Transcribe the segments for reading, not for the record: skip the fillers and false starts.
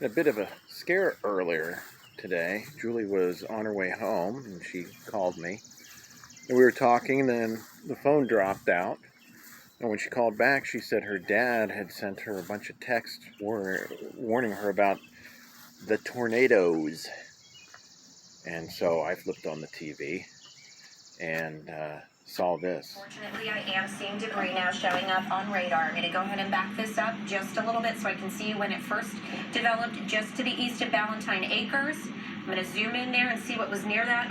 A bit of a scare earlier today. Julie was on her way home and she called me. And we were talking, and then the phone dropped out. And when she called back, she said her dad had sent her a bunch of texts warning her about the tornadoes. And so I flipped on the TV and saw this. Fortunately, I am seeing debris now showing up on radar. I'm going to go ahead and back this up just a little bit so I can see when it first developed just to the east of Ballantyne Acres. I'm going to zoom in there and see what was near that,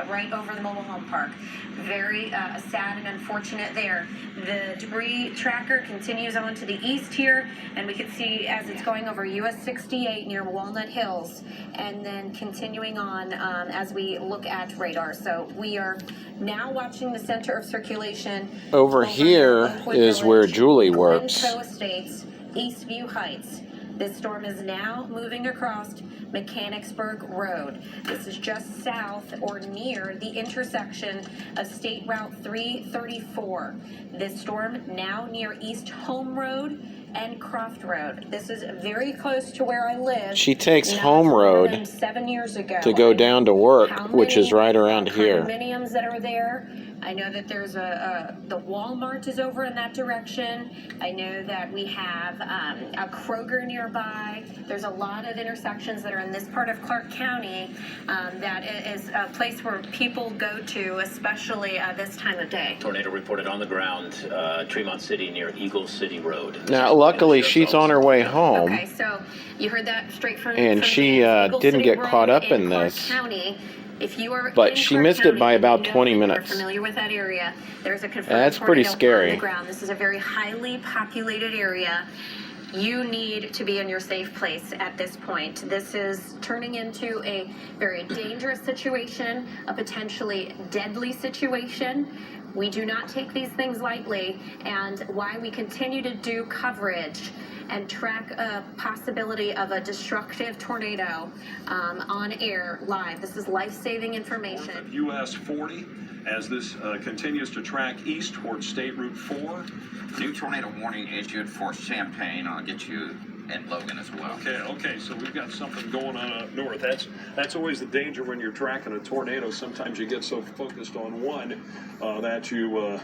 right over the mobile home park. Very sad and unfortunate there. The debris tracker continues on to the east here, and we can see as it's going over US 68 near Walnut Hills, and then continuing on as we look at radar. So we are now watching the center of circulation. Over here is where Julie works. Glencoe Estates, Eastview Heights. This storm is now moving across Mechanicsburg Road. This is just south or near the intersection of State Route 334. This storm now near East Home Road and Croft Road. This is very close to where I live. She takes Home Road 7 years ago to go down to work, which is right around here. Condominiums that are there. I know that there's the Walmart is over in that direction. I know that we have a Kroger nearby. There's a lot of intersections that are in this part of Clark County that is a place where people go to, especially this time of day. Tornado reported on the ground, Tremont City near Eagle City Road. Now, luckily, she's on her way home. Okay, so you heard that straight from. And she didn't get caught up in this. County. If you are but she missed it by about 20 minutes. Familiar with that area? There's a confirmed That's pretty scary. On the ground. This is a very highly populated area. You need to be in your safe place at this point. This is turning into a very dangerous situation, a potentially deadly situation. We do not take these things lightly, and why we continue to do coverage and track a possibility of a destructive tornado on air live. This is life-saving information. Of US 40 as this continues to track east towards State Route 4. New tornado warning issued for Champaign. I'll get you and Logan as well. Okay, so we've got something going on up north. That's always the danger when you're tracking a tornado. Sometimes you get so focused on one that you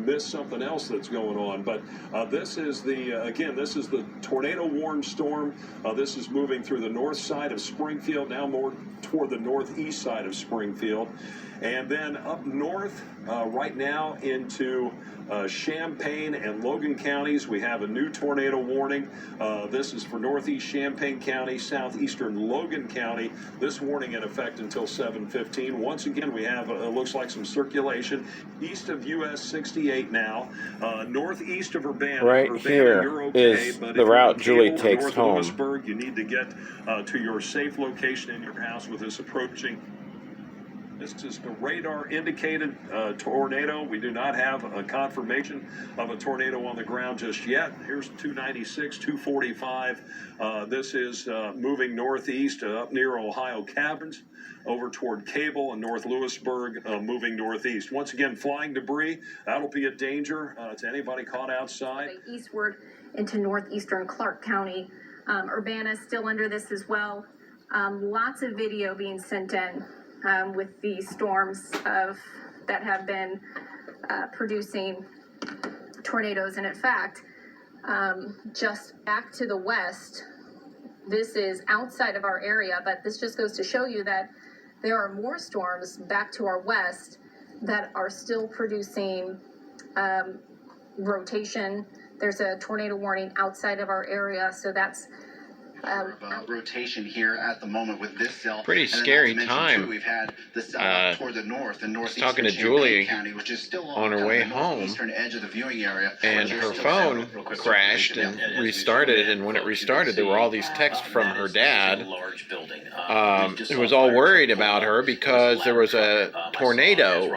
miss something else that's going on. But this is the tornado warned storm. This is moving through the north side of Springfield, now more toward the northeast side of Springfield. And then up north right now into Champaign and Logan counties, we have a new tornado warning. This is for northeast Champaign County, southeastern Logan County. This warning in effect until 7:15. Once again, we have, looks like some circulation east of US 68 now, northeast of Urbana. Right here you're okay, is but the if route you're Julie North takes home. Lewisburg, you need to get to your safe location in your house with this approaching. This is the radar indicated tornado. We do not have a confirmation of a tornado on the ground just yet. Here's 296, 245. This is moving northeast up near Ohio Caverns, over toward Cable and North Lewisburg, moving northeast. Once again, flying debris. That'll be a danger to anybody caught outside. Eastward into northeastern Clark County. Urbana is still under this as well. Lots of video being sent in. With the storms that have been producing tornadoes. And in fact, just back to the west, this is outside of our area, but this just goes to show you that there are more storms back to our west that are still producing rotation. There's a tornado warning outside of our area, so that's rotation here at the moment with this cell. Pretty scary time. Too, we've had the cell toward the north and northeast. Talking to Julie County, which is still on her way home, edge of the viewing area, and her phone crashed and restarted. And when it restarted, there were all these texts from her dad. It was all worried about her because there was a tornado,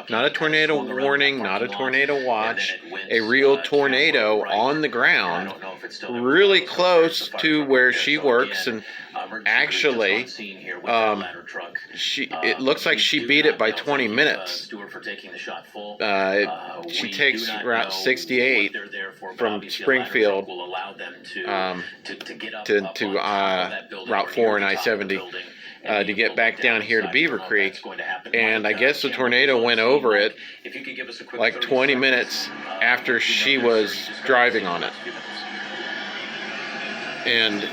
not a tornado warning, not a tornado watch, a real tornado on the ground, really close to where she works. And actually, it looks like she beat it by 20 minutes. Stuart, for taking the shot full. She takes Route 68 from Springfield to Route 4 and I-70 to get back down here to Beaver Creek. And I guess the tornado went over it like 20 minutes after she was driving on it. And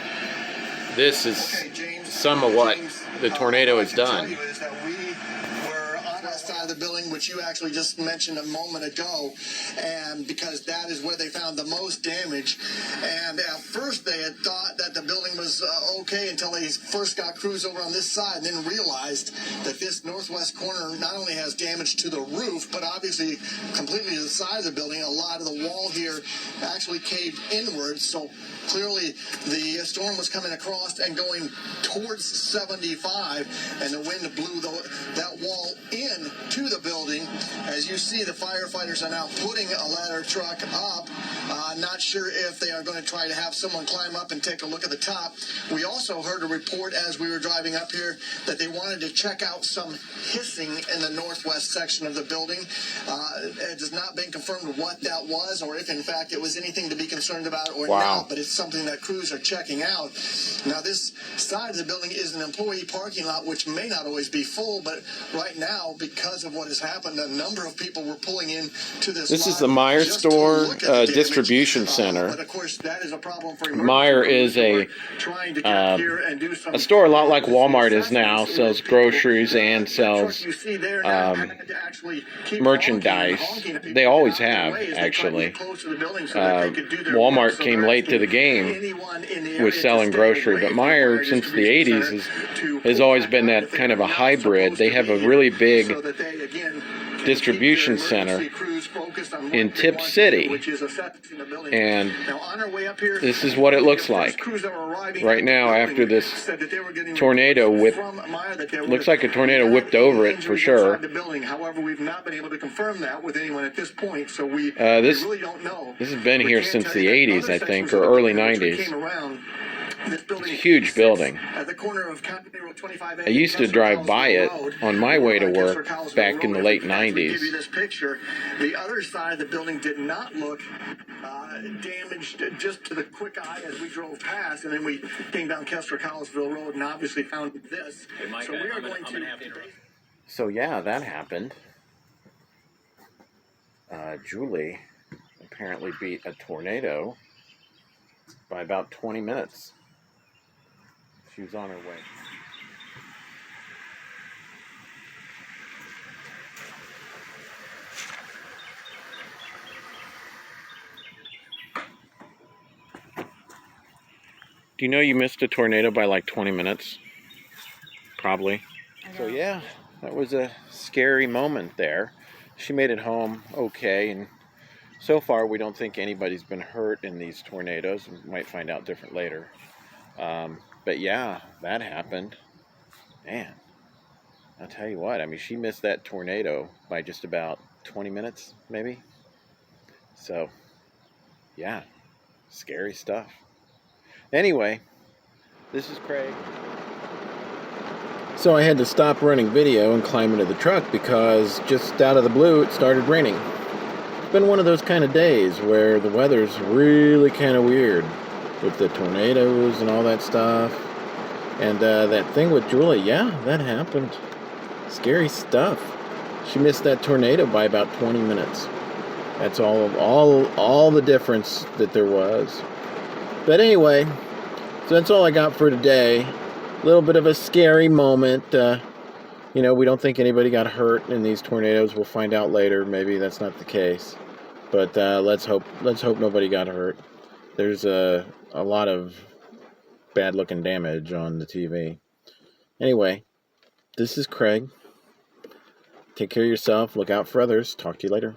this is some of what the tornado has done. The building, which you actually just mentioned a moment ago, and because that is where they found the most damage. And at first they had thought that the building was okay until they first got crews over on this side and then realized that this northwest corner not only has damage to the roof, but obviously completely to the side of the building. A lot of the wall here actually caved inwards, so clearly the storm was coming across and going towards 75, and the wind blew that wall in to the building. As you see, the firefighters are now putting a ladder truck up. Not sure if they are going to try to have someone climb up and take a look at the top. We also heard a report as we were driving up here that they wanted to check out some hissing in the northwest section of the building. It has not been confirmed what that was, or if in fact it was anything to be concerned about or not, but it's something that crews are checking out. Now, this side of the building is an employee parking lot, which may not always be full, but right now, because of what has happened, a number of people were pulling in to this. This is the Meijer store distribution center. But of course, that is a problem for Meijer is a store a lot like Walmart is now, sells groceries and sells merchandise. They always have, actually. Walmart came late to the game with selling grocery, but Meijer, since the 80s, has always been that kind of a hybrid. They have a really big distribution center in Tip City, and this is what it looks like right now after this tornado looks like a tornado whipped over it for sure. However, we've not been able to confirm that with anyone at this point, so we really don't know. This has been here since the 80s, I think, or early 90s. It's a huge building. I used to drive by it on my way to work back in the late 90s. The other side of the building did not look damaged just to the quick eye as we drove past, and then we came down Kester-Collinsville Road and obviously found this. So we are going to... So yeah, that happened. Julie apparently beat a tornado by about 20 minutes. She was on her way. Do you know you missed a tornado by like 20 minutes? Probably. So yeah, that was a scary moment there. She made it home okay, and so far we don't think anybody's been hurt in these tornadoes. We might find out different later. But yeah, that happened. Man, I'll tell you what, I mean, she missed that tornado by just about 20 minutes, maybe. So, yeah, scary stuff. Anyway, this is Craig. So I had to stop running video and climb into the truck because just out of the blue it started raining. It's been one of those kind of days where the weather's really kind of weird with the tornadoes and all that stuff. And that thing with Julie, yeah, that happened. Scary stuff. She missed that tornado by about 20 minutes. That's all the difference that there was. But anyway, so that's all I got for today. A little bit of a scary moment. You know, we don't think anybody got hurt in these tornadoes. We'll find out later. Maybe that's not the case. But let's hope nobody got hurt. There's a lot of bad-looking damage on the TV. Anyway, this is Craig. Take care of yourself. Look out for others. Talk to you later.